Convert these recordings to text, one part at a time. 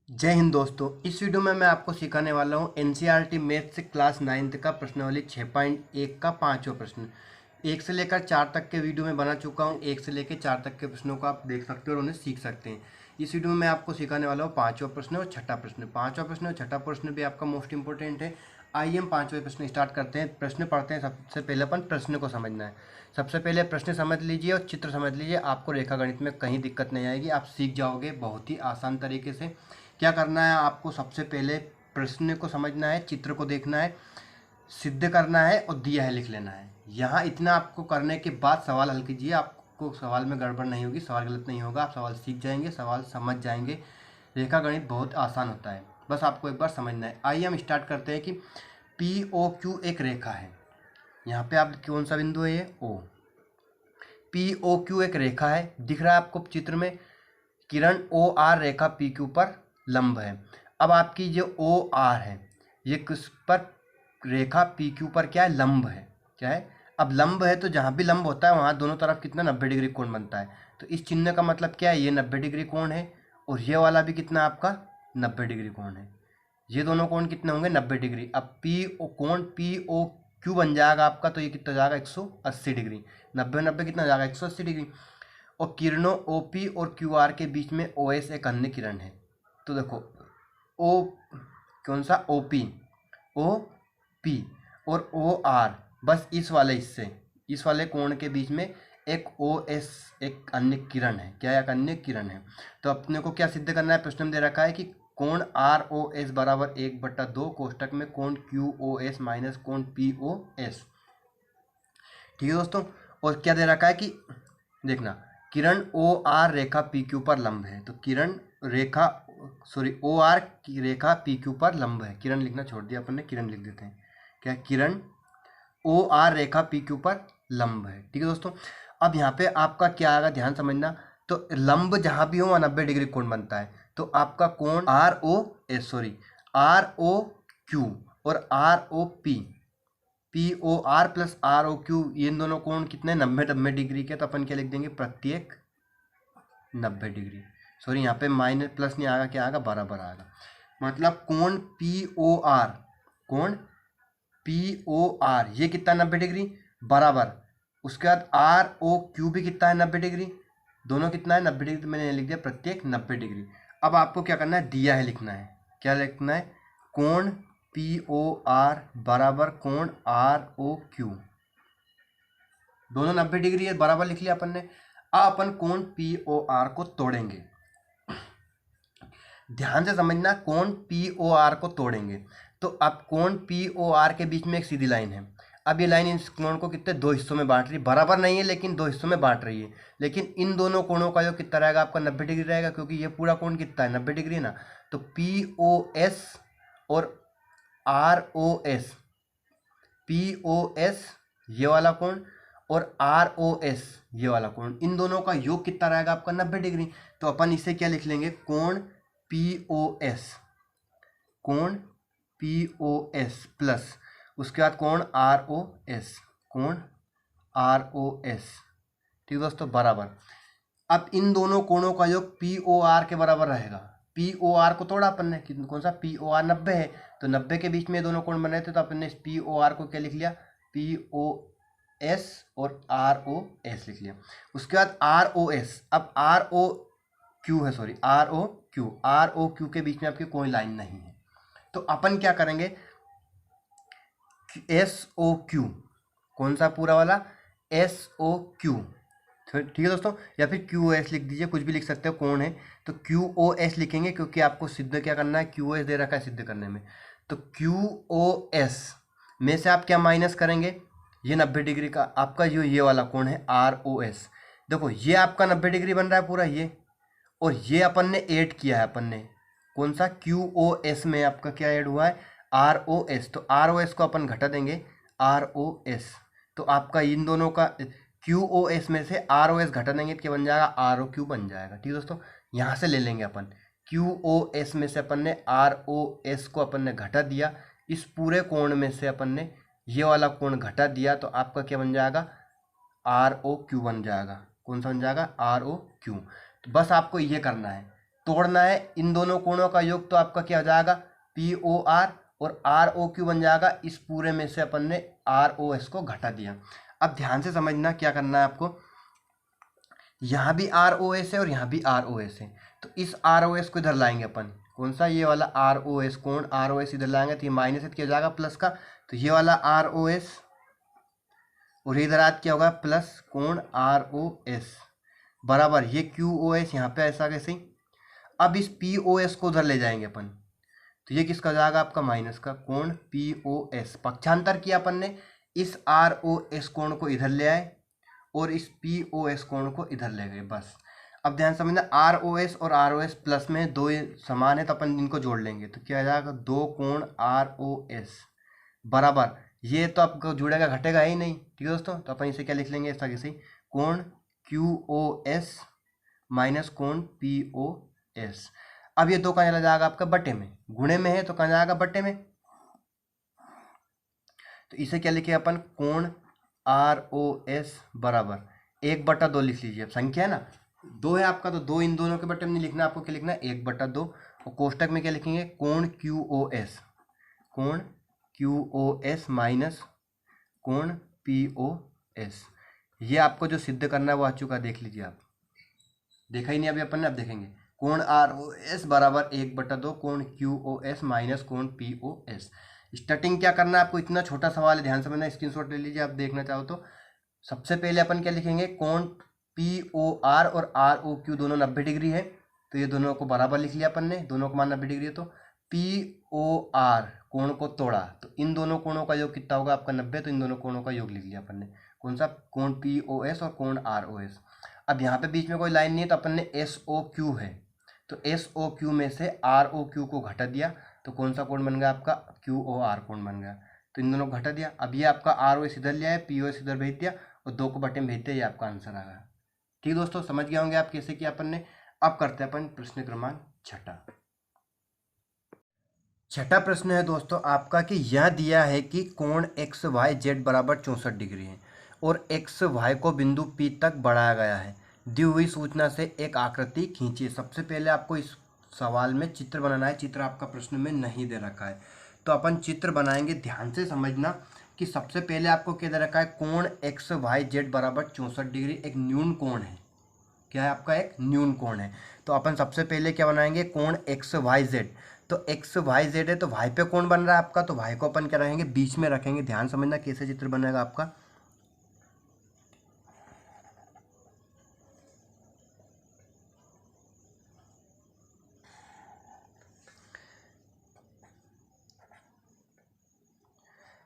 जय हिंद दोस्तों। इस वीडियो में मैं आपको सिखाने वाला हूँ एनसीईआरटी मैथ से क्लास 9th का प्रश्नावली 6.1 का पांचवा प्रश्न। 1 से लेकर 4 तक के वीडियो में बना चुका हूँ। 1 से लेकर 4 तक के प्रश्नों को आप देख सकते हो और उन्हें सीख सकते हैं। इस वीडियो में मैं आपको सिखाने वाला हूँ पांचवा प्रश्न और छठा प्रश्न। पांचवा प्रश्न और छठा प्रश्न भी आपका मोस्ट इंपॉर्टेंट है। आइए हम पांचवें प्रश्न स्टार्ट करते हैं। प्रश्न पढ़ते हैं। सबसे पहले अपन प्रश्न को समझना है। सबसे पहले प्रश्न समझ लीजिए और चित्र समझ लीजिए। आपको रेखा गणित में कहीं दिक्कत नहीं आएगी, आप सीख जाओगे बहुत ही आसान तरीके से। क्या करना है आपको, सबसे पहले प्रश्न को समझना है, चित्र को देखना है, सिद्ध करना है और दिया है लिख लेना है। यहाँ इतना आपको करने के बाद सवाल हल कीजिए। आपको सवाल में गड़बड़ नहीं होगी, सवाल गलत नहीं होगा, आप सवाल सीख जाएंगे, सवाल समझ जाएंगे। रेखा गणित बहुत आसान होता है, बस आपको एक बार समझना है। आइए हम स्टार्ट करते हैं कि पी ओ क्यू एक रेखा है। यहाँ पे आप कौन सा बिंदु है, ये ओ। पी ओ क्यू एक रेखा है, दिख रहा है आपको चित्र में। किरण ओ आर रेखा पी क्यू पर लंब है। अब आपकी जो ओ आर है ये किस पर, रेखा पी क्यू पर क्या है, लंब है। क्या है, अब लंब है तो जहाँ भी लंब होता है वहाँ दोनों तरफ कितना 90 डिग्री कोण बनता है। तो इस चिन्ह का मतलब क्या है, ये 90 डिग्री कोण है और ये वाला भी कितना आपका 90 डिग्री कोण है। ये दोनों कोण कितने होंगे, 90 डिग्री। अब पी ओ कोण पी ओ क्यू बन जाएगा आपका, तो ये कितना जाएगा 180 डिग्री। 90 90 कितना जाएगा 180 डिग्री। और किरणों OP और QR के बीच में OS एक अन्य किरण है। तो देखो O कौन सा, OP और OR, बस इस वाले हिस्से, इस वाले कोण के बीच में एक OS एक अन्य किरण है। क्या एक अन्य किरण है। तो अपने को क्या सिद्ध करना है, प्रश्न में दे रखा है कि कोण ROS बराबर 1/2 कोष्टक में कोण QOS माइनस कोण POS। ठीक है दोस्तों। और क्या दे रखा है कि देखना, किरण ओ आर रेखा पी क्यू पर लंब है। तो किरण रेखा ओ आर की रेखा पी क्यू पर लंब है। किरण लिखना छोड़ दिया अपन ने, किरण लिख देते हैं। क्या, किरण ओ आर रेखा पी क्यू पर लंब है। ठीक है दोस्तों। अब यहाँ पे आपका क्या आएगा, ध्यान समझना। तो लंब जहाँ भी हो वहाँ 90 डिग्री कोण बनता है। तो आपका कोण आर ओ क्यू और R O P, P O R plus R O Q, ये इन दोनों कोण कितने 90 डिग्री के। तो अपन क्या लिख देंगे, प्रत्येक 90 डिग्री। सॉरी, यहाँ पे माइनस प्लस नहीं आएगा, क्या आएगा, बराबर आएगा। मतलब कोण पी ओ आर, कोण पी ओ आर ये कितना 90 डिग्री बराबर। उसके बाद आर ओ क्यू भी कितना है 90 डिग्री। दोनों कितना है 90 डिग्री। तो मैंने लिख दिया प्रत्येक 90 डिग्री। अब आपको क्या करना है, दिया है लिखना है। क्या लिखना है, कोण पी ओ आर बराबर कोण आर ओ क्यू, दोनों 90 डिग्री है, बराबर लिख लिया अपन ने। अब अपन कोण पी ओ आर को तोड़ेंगे। ध्यान से समझना, कोण पी ओ आर को तोड़ेंगे। तो अब कोण पी ओ आर के बीच में एक सीधी लाइन है। अब ये लाइन इस कोण को कितने, दो हिस्सों में बांट रही है। बराबर नहीं है लेकिन दो हिस्सों में बांट रही है। लेकिन इन दोनों कोणों का जो कितना रहेगा आपका 90 डिग्री रहेगा, क्योंकि ये पूरा कोण कितना है 90 डिग्री ना। तो पी ओ एस और R O S, P O S ये वाला कोण और आर ओ एस ये वाला कोण, इन दोनों का योग कितना रहेगा आपका 90 डिग्री। तो अपन इसे क्या लिख लेंगे, कोण पी ओ एस, कोण पी ओ एस प्लस उसके बाद कोण आर ओ एस, कोण आर ओ एस। ठीक दोस्तों, बराबर। अब इन दोनों कोणों का योग पी ओ आर के बराबर रहेगा। पी ओ आर को तोड़ा अपन ने, कौन सा, पी ओ आर 90 है। तो 90 के बीच में दोनों कोण बन रहे थे, तो अपन ने पी ओ आर को क्या लिख लिया, पी ओ एस और आर ओ एस लिख लिया। उसके बाद आर ओ एस, अब आर ओ क्यू है, sorry R O Q, R O Q के बीच में आपकी कोई लाइन नहीं है। तो अपन क्या करेंगे, एस ओ क्यू, कौन सा पूरा वाला, एस ओ क्यू। ठीक है दोस्तों, या फिर क्यू एस लिख दीजिए, कुछ भी लिख सकते हो, कौन है। तो क्यू ओ एस लिखेंगे क्योंकि आपको सिद्ध क्या करना है, क्यू एस दे रखा है सिद्ध करने में। तो क्यू ओ एस में से आप क्या माइनस करेंगे, ये 90 डिग्री का आपका जो ये वाला कोण है आर ओ एस। देखो ये आपका 90 डिग्री बन रहा है पूरा ये, और ये अपन ने ऐड किया है, अपन ने कौन सा, क्यू ओ एस में आपका क्या ऐड हुआ है, आर ओ एस। तो आर ओ एस को अपन घटा देंगे, आर ओ एस। तो आपका इन दोनों का क्यू ओ एस में से आर ओ एस घटा देंगे तो क्या बन जाएगा, आर ओ क्यू बन जाएगा। ठीक है दोस्तों, यहाँ से ले लेंगे अपन क्यू ओ एस में से अपन ने आर ओ एस को अपन ने घटा दिया। इस पूरे कोण में से अपन ने ये वाला कोण घटा दिया, तो आपका क्या बन जाएगा, आर ओ क्यू बन जाएगा। कौन सा बन जाएगा, आर ओ क्यू। तो बस आपको ये करना है, तोड़ना है इन दोनों कोणों का योग, तो आपका क्या हो जाएगा पी ओ आर, और आर ओ क्यू बन जाएगा। इस पूरे में से अपन ने आर ओ एस को घटा दिया। अब ध्यान से समझना क्या करना है आपको, यहाँ भी आर ओ एस है और यहाँ भी आर ओ एस है, तो इस आर ओ एस को इधर लाएंगे अपन, कौन सा, ये वाला आर ओ एस, कोण आर ओ एस इधर लाएंगे तो ये माइनस क्या हो जाएगा प्लस का, तो ये वाला आर ओ एस और इधर आज क्या होगा प्लस कोण आर ओ एस बराबर ये क्यू ओ एस, यहाँ पे ऐसा कैसे। अब इस पी ओ एस को उधर ले जाएंगे अपन, तो ये किसका हो जाएगा आपका माइनस का कोण पी ओ एस, पक्षांतर किया अपन ने, इस आर ओ एस कोण को इधर ले आए और इस पी ओ एस कोण को इधर ले गए, बस। अब ध्यान समझना, आर ओ एस और आर ओ एस प्लस में दो समान है तो अपन इनको जोड़ लेंगे, तो क्या आ जाएगा दो कोण आर ओ एस बराबर, ये तो आपको जुड़ेगा घटेगा ही नहीं, ठीक है दोस्तों। तो अपन इसे क्या लिख लेंगे ऐसा कैसे, कोण क्यू ओ एस माइनस कोण पी ओ एस। अब ये दो कहाँ चला जाएगा आपका बटे में, गुणे में है तो कहाँ जाएगा बटे में, तो इसे क्या लिखे अपन कोण आर ओ एस बराबर 1/2 लिख लीजिए। अब संख्या है ना दो है आपका, तो दो इन दोनों के बटे में नहीं लिखना, आपको क्या लिखना है 1/2, और कोष्टक में क्या लिखेंगे कोण क्यू ओ एस, कोण क्यू ओ एस माइनस कोण पी ओ एस। ये आपको जो सिद्ध करना है वो आ चुका, देख लीजिए आप, देखा ही नहीं अभी अपन ने, अब देखेंगे कोण आर ओ एस बराबर 1/2 कोण क्यू ओ एस माइनस कोण पी ओ एस। स्टार्टिंग क्या करना है आपको, इतना छोटा सवाल है, ध्यान से मैंने स्क्रीनशॉट ले लीजिए आप देखना चाहो तो। सबसे पहले अपन क्या लिखेंगे, कोण पी ओ आर और आर ओ क्यू दोनों 90 डिग्री है, तो ये दोनों को बराबर लिख लिया अपन ने, दोनों का मान 90 डिग्री है, तो पी ओ आर कोण को तोड़ा तो इन दोनों कोणों का योग कितना होगा आपका 90, तो इन दोनों कोणों का योग लिख लिया अपन ने, कौन सा कोण पी ओ एस और कोण आर ओ एस। अब यहाँ पे बीच में कोई लाइन नहीं है तो अपन ने एस ओ क्यू है, तो एस ओ क्यू में से आर ओ क्यू को घटा दिया, तो कौन सा कोण बन गया आपका क्यू ओ आर कोण बन गया, तो इन दोनों को घटा दिया। अब ये आपका आर ओ एस इधर लिया है, पी ओ एस इधर भेज दिया और दो को बटे में भेज दिया, ये आपका आंसर आ गया। ठीक दोस्तों, समझ गए होंगे आप कैसे किया अपन ने। अब करते हैं अपन प्रश्न क्रमांक छठा प्रश्न है दोस्तों आपका कि यह दिया है कि कोण एक्स वाई जेड बराबर 64 डिग्री है और एक्स वाई को बिंदु पी तक बढ़ाया गया है। दी हुई सूचना से एक आकृति खींचिए। सबसे पहले आपको इस सवाल में चित्र बनाना है, चित्र आपका प्रश्न में नहीं दे रखा है तो अपन चित्र बनाएंगे। ध्यान से समझना कि सबसे पहले आपको क्या दे रखा है, कोण एक्स वाई जेड बराबर 64 डिग्री एक न्यून कोण है। क्या है आपका एक न्यून कोण है, तो अपन सबसे पहले क्या बनाएंगे कोण एक्स वाई जेड, तो एक्स वाई जेड है तो वाई पे कोण बन रहा है आपका, तो वाई को अपन क्या रखेंगे बीच में रखेंगे। ध्यान समझना कैसे चित्र बनेगा आपका,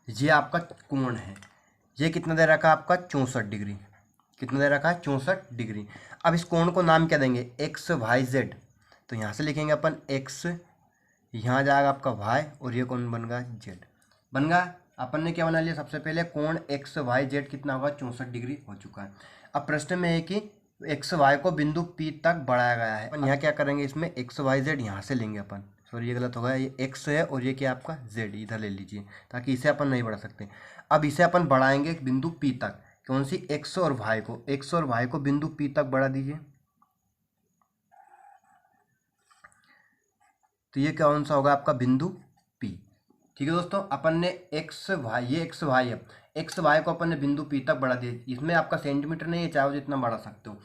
ये आपका कोण है, ये कितना दे रखा है आपका 64 डिग्री, कितना दे रखा है 64 डिग्री। अब इस कोण को नाम क्या देंगे एक्स वाई जेड, तो यहाँ से लिखेंगे अपन एक्स, यहाँ जाएगा आपका वाई और ये कोण बन गया जेड, बन गया। अपन ने क्या बना लिया सबसे पहले कोण एक्स वाई जेड कितना होगा 64 डिग्री हो चुका है। अब प्रश्न में है कि एक्स वाई को बिंदु पी तक बढ़ाया गया है। अपन यहाँ क्या करेंगे, इसमें एक्स वाई जेड यहाँ से लेंगे अपन, सॉरी ये गलत होगा, ये एक्स है और ये क्या आपका जेड इधर ले लीजिए ताकि इसे अपन नहीं बढ़ा सकते। अब इसे अपन बढ़ाएंगे बिंदु पी तक, कौन सी एक्स और वाई को, एक्स और वाई को बिंदु पी तक बढ़ा दीजिए, तो ये कौन सा होगा आपका बिंदु पी। ठीक है दोस्तों, अपन ने एक्स वाई, ये एक्स वाई है, एक्स वाई को अपन ने बिंदु पी तक बढ़ा दिया, इसमें आपका सेंटीमीटर नहीं है, चाहे जितना बढ़ा सकते हो।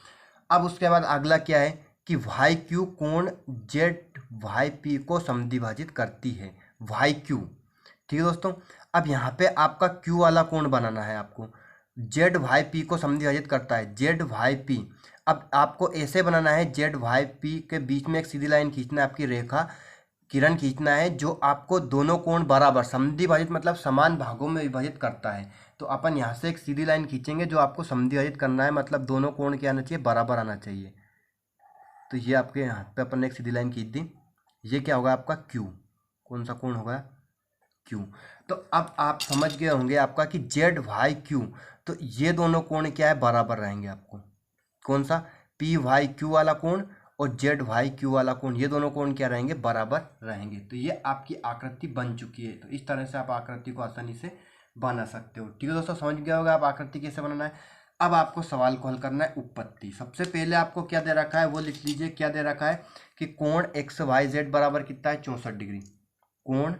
अब उसके बाद अगला क्या है कि वाई क्यू कोण जेड वाई पी को समद्विभाजित करती है, वाई क्यू। ठीक है दोस्तों, अब यहाँ पे आपका क्यू वाला कोण बनाना है आपको, जेड वाई पी को समद्विभाजित करता है जेड वाई पी। अब आपको ऐसे बनाना है, जेड वाई पी के बीच में एक सीधी लाइन खींचना है, आपकी रेखा किरण खींचना है जो आपको दोनों कोण बराबर समद्विभाजित मतलब समान भागों में विभाजित करता है। तो अपन यहाँ से एक सीधी लाइन खींचेंगे जो आपको समद्विभाजित करना है, मतलब दोनों कोण क्या आना चाहिए बराबर आना चाहिए। तो ये आपके यहाँ पे अपन ने एक सीधी लाइन खींच दी, ये क्या होगा आपका क्यू, कौन सा कोण होगा क्यू। तो अब आप समझ गए होंगे आपका कि जेड वाई क्यू, तो ये दोनों कोण क्या है बराबर रहेंगे आपको, कौन सा पी वाई क्यू वाला कोण और जेड वाई क्यू वाला कोण, ये दोनों कोण क्या रहेंगे बराबर रहेंगे। तो ये आपकी आकृति बन चुकी है। तो इस तरह से आप आकृति को आसानी से बना सकते हो। ठीक है दोस्तों, समझ गया होगा आप आकृति कैसे बनाना है। अब आपको सवाल को हल करना है उत्पत्ति। सबसे पहले आपको क्या दे रखा है वो लिख लीजिए। क्या दे रखा है कि कोण एक्स वाई जेड बराबर कितना है 64 डिग्री। कोण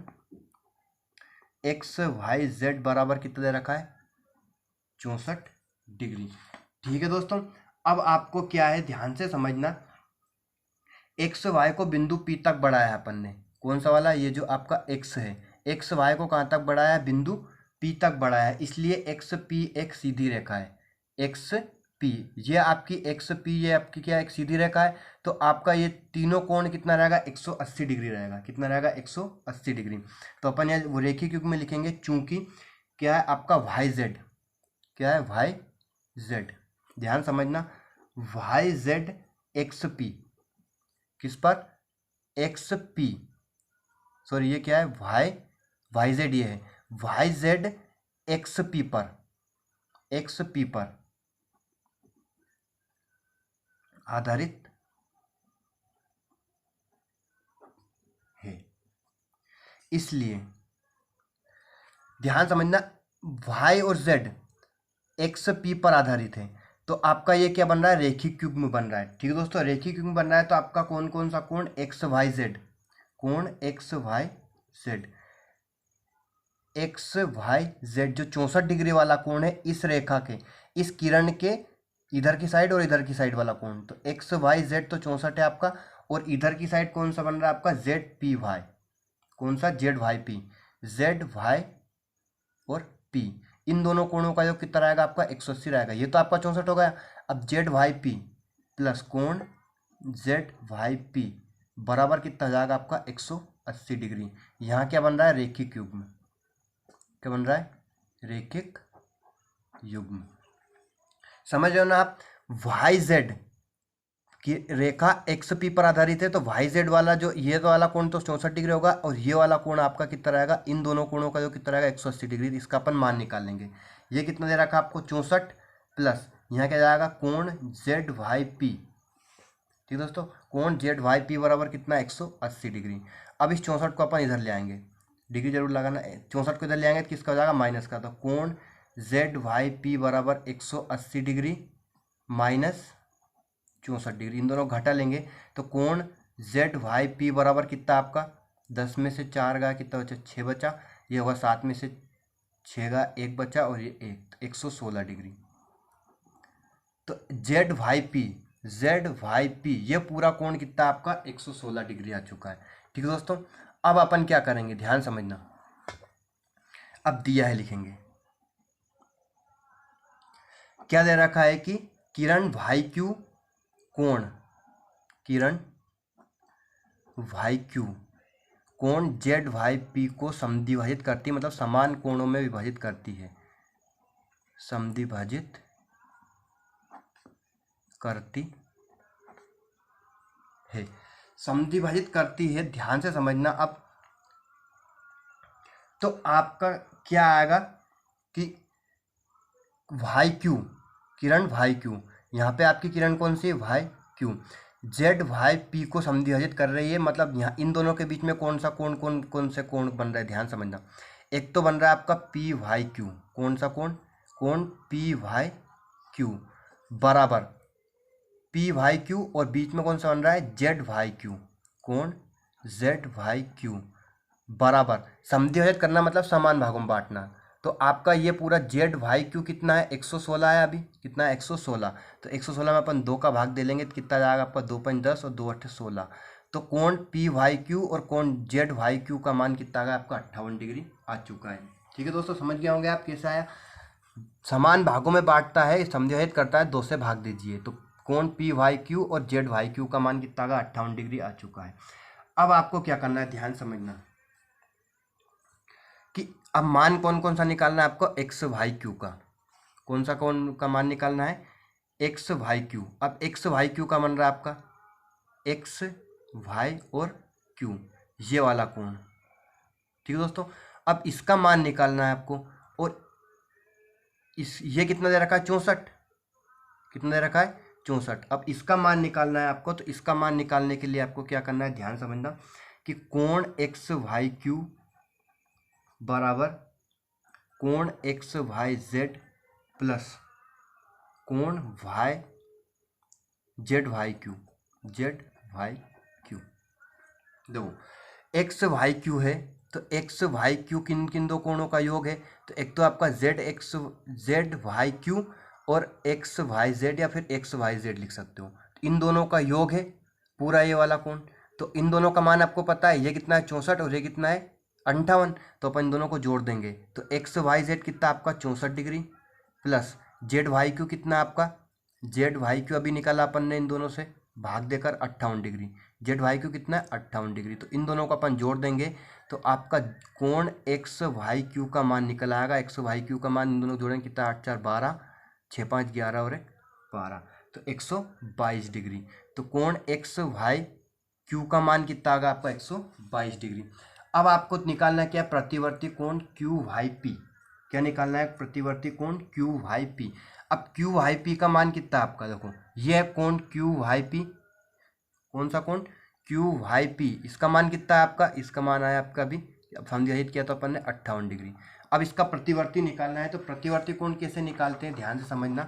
एक्स वाई जेड बराबर कितना दे रखा है 64 डिग्री। ठीक है दोस्तों, अब आपको क्या है ध्यान से समझना। एक्स वाई को बिंदु पी तक बढ़ाया अपन ने। कौन सा वाला, ये जो आपका एक्स है, एक्स वाई को कहाँ तक बढ़ाया है, बिंदु पी तक बढ़ाया है, इसलिए एक्स पी एक सीधी रेखा है। एक्स पी, ये आपकी एक्स पी, ये आपकी क्या एक सीधी रेखा है। तो आपका ये तीनों कोण कितना रहेगा 180 डिग्री रहेगा। कितना रहेगा 180 डिग्री। तो अपन ये वो रेखीय युग्म में लिखेंगे, चूंकि क्या है आपका वाई जेड, क्या है वाई जेड, ध्यान समझना, वाई जेड एक्स पी, किस पर, एक्स पी, सॉरी ये क्या है वाई जेड, ये है वाई जेड एक्स पी पर, एक्स पी पर आधारित है। इसलिए ध्यान समझना, वाई और जेड एक्स पी पर आधारित है। तो आपका ये क्या बन रहा है, रेखिक युग्म बन रहा है। ठीक है दोस्तों, रेखिक युग्म बन रहा है। तो आपका कौन कौन सा कोण, एक्स वाई जेड, कोण X Y Z, X Y Z जो 64 डिग्री वाला कोण है, इस रेखा के, इस किरण के इधर की साइड और इधर की साइड वाला कोण। तो एक्स वाई जेड तो 64 है आपका, और इधर की साइड कौन सा बन रहा है आपका, जेड पी वाई, कौन सा, Z Y P, Z Y और पी, इन दोनों कोणों का योग कितना रहेगा आपका 180 रहेगा। ये तो आपका 64 हो गया। अब जेड वाई पी प्लस कोण जेड वाई पी बराबर कितना हो जाएगा आपका 180 डिग्री। यहाँ क्या बन रहा है, रेखिक युग्म। क्या बन रहा है, रेखिक युग्म। समझ रहे हो ना आप, वाई जेड की रेखा एक्स पी पर आधारित है, तो वाई जेड वाला जो ये वाला कोण तो 64 डिग्री होगा, और ये वाला कोण आपका कितना रहेगा, इन दोनों कोणों का जो कितना रहेगा 180 डिग्री। इसका अपन मान निकाल लेंगे। ये कितना दे रखा आपको 64 प्लस यहाँ क्या जाएगा कोण जेड वाई पी। ठीक है दोस्तों, कोण जेड वाई पी बराबर कितना 180 डिग्री। अब इस 64 को अपन इधर ले आएंगे, डिग्री जरूर लगाना, 64 को इधर ले आएंगे तो किसका हो जाएगा माइनस का। तो कोण जेड वाई पी बराबर 180 डिग्री माइनस 64 डिग्री, इन दोनों घटा लेंगे तो कोण जेड वाई पी बराबर कितना आपका 10 में से 4 गया कितना बचा 6 बचा, ये होगा 7 में से 6 गया 1 बचा, और ये 116 डिग्री। तो जेड वाई पी ये पूरा कोण कितना आपका 116 डिग्री आ चुका है। ठीक है दोस्तों, अब अपन क्या करेंगे ध्यान समझना। अब दिया है लिखेंगे, क्या दे रखा है कि किरण वाई क्यू कोण, किरण वाई क्यू कोण जेड वाई पी को समद्विभाजित करती है, मतलब समान कोणों में विभाजित करती है, समद्विभाजित करती है, समद्विभाजित करती है। ध्यान से समझना। अब तो आपका क्या आएगा कि वाई क्यू, किरण वाई क्यू, यहाँ पे आपकी किरण कौन सी है Y Q, Z Y P को समद्विभाजित कर रही है, मतलब यहाँ इन दोनों के बीच में कौन सा कोण, कौन से कोण बन रहा है ध्यान समझना। एक तो बन रहा है आपका पी वाई क्यू, कौन सा कोण, कोण पी वाई क्यू बराबर पी वाई क्यू, और बीच में कौन सा बन रहा है जेड वाई क्यू, कोण जेड वाई क्यू बराबर, समद्विभाजित करना मतलब समान भागों में बांटना। तो आपका ये पूरा जेड वाई क्यू कितना है 116 है, अभी कितना है 116। तो 116 में अपन 2 का भाग दे लेंगे तो कितना जाएगा आपका 2 5 10 और 2 8 16। तो कोण पी वाई क्यू और कोण जेड वाई क्यू का मान कितना आ गया आपका 58 डिग्री आ चुका है। ठीक है दोस्तों, समझ गए होंगे आप कैसे आया। समान भागों में बांटता है, समद्विभाजित करता है, 2 से भाग दीजिए। तो कोण पी वाई क्यू और जेड वाई क्यू का मान कितना आ गया 58 डिग्री आ चुका है। अब आपको क्या करना है ध्यान समझना कि अब मान कौन कौन सा निकालना है आपको, एक्स वाई क्यू का, कौन सा कौन का मान निकालना है एक्स वाई क्यू। अब एक्स वाई क्यू का बन रहा है आपका एक्स वाई और क्यू, ये वाला कोण। ठीक है दोस्तों, अब इसका मान निकालना है आपको, और इस ये कितना दे रखा है 64, कितना दे रखा है 64। अब इसका मान निकालना है आपको, तो इसका मान निकालने के लिए आपको क्या करना है ध्यान समझना कि कोण एक्स वाई क्यू बराबर कोण एक्स वाई जेड प्लस कोण Y Z Y Q, Z Y Q. देखो एक्स वाई क्यू है तो एक्स वाई क्यू किन किन दो कोणों का योग है, तो एक तो आपका जेड वाई क्यू और एक्स वाई जेड या फिर एक्स वाई जेड लिख सकते हो। तो इन दोनों का योग है पूरा ये वाला कोण। तो इन दोनों का मान आपको पता है, ये कितना है 64 और ये कितना है 58। तो अपन इन दोनों को जोड़ देंगे तो एक्स वाई जेड कितना आपका 64 degree plus Z Y Q कितना आपका, जेड वाई क्यू अभी निकाला अपन ने इन दोनों से भाग देकर 58 डिग्री, जेड वाई क्यू कितना है 58 डिग्री। तो इन दोनों को अपन जोड़ देंगे तो आपका कोण एक्स वाई क्यू का मान निकल आएगा। एक्स वाई क्यू का मान इन दोनों जोड़ेंगे कितना, 8 4 12, 6 5 11 और 1 12, तो 122 डिग्री। तो कोण एक्स वाई क्यू का मान कितना आ गया आपका 122 डिग्री। अब आपको निकालना क्या है, प्रतिवर्ती कोण क्यू वाई पी। क्या निकालना है, प्रतिवर्ती कोण क्यू वाई पी। अब क्यू वाई पी का मान कितना है आपका, देखो ये है कोण क्यू वाई पी, कौन सा कोण क्यू वाई पी, इसका मान कितना है आपका, इसका मान आया आपका अभी अब संज्ञाहित किया तो अपन ने 58 डिग्री। अब इसका प्रतिवर्ती निकालना है, तो प्रतिवर्ती कोण कैसे निकालते हैं ध्यान से समझना।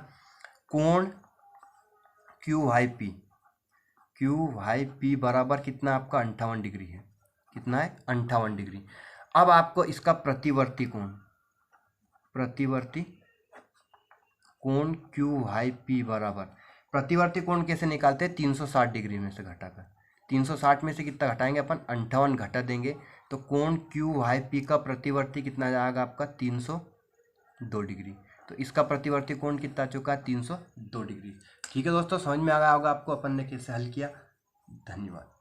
कोण Q Y P, Q Y P बराबर कितना आपका 58 डिग्री है, कितना है 58 डिग्री। अब आपको इसका प्रतिवर्ती कोण, प्रतिवर्ती कोण क्यू वाई पी बराबर, प्रतिवर्ती कोण कैसे निकालते हैं, 360 डिग्री में से घटाकर, 360 में से कितना घटाएंगे अपन 58 घटा देंगे तो कोण क्यू वाई पी का प्रतिवर्ती कितना जाएगा आपका 302 डिग्री। तो इसका प्रतिवर्ती कोण कितना चुका है 302 डिग्री। ठीक है दोस्तों, समझ में आ गया होगा आपको अपन ने कैसे हल किया। धन्यवाद।